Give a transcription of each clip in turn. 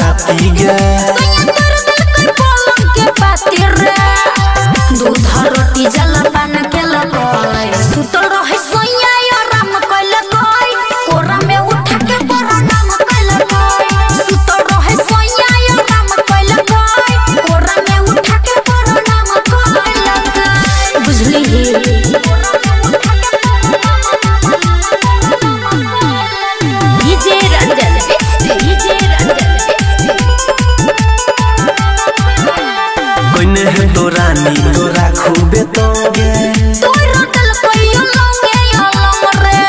बराती गे दूध रोटी जलपान के लगाय सुतल रहे सोया आराम कइल गय कोरा में उठा के प्रणाम कइल गय सुतल रहे सोया आराम कइल गय कोरा में उठा के प्रणाम कइल गय बुझली डीजे रंजन कोइने है तो रानी तोरा खूबे तोगे तोरा तल कोइयो लंगे लंग रे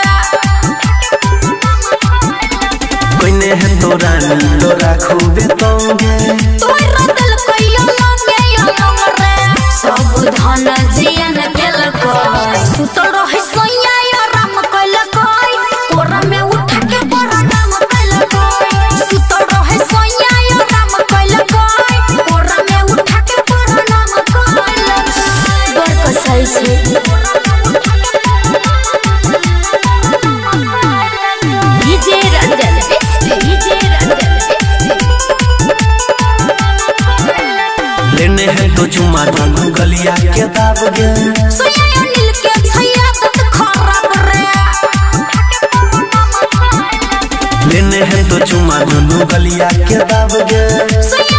कोइने है तो रानी तोरा खूबे तोगे तोरा तल कोइयो लंगे लंग रे सब धन जियन केल गय सुतल रहे सोया आराम कइल गय कोरा में उठा के प्रणाम कइल गय सुतल रहे सोया आराम कइल गय कोरा में उठा के प्रणाम कइल बर कसाई छे डीजे रंजन लेने है तो चुमा दोनों गलिया के दाब गे सोया नील के छैया तत खराब रे लेने है तो चुमा दोनों गलिया के दाब गे सोया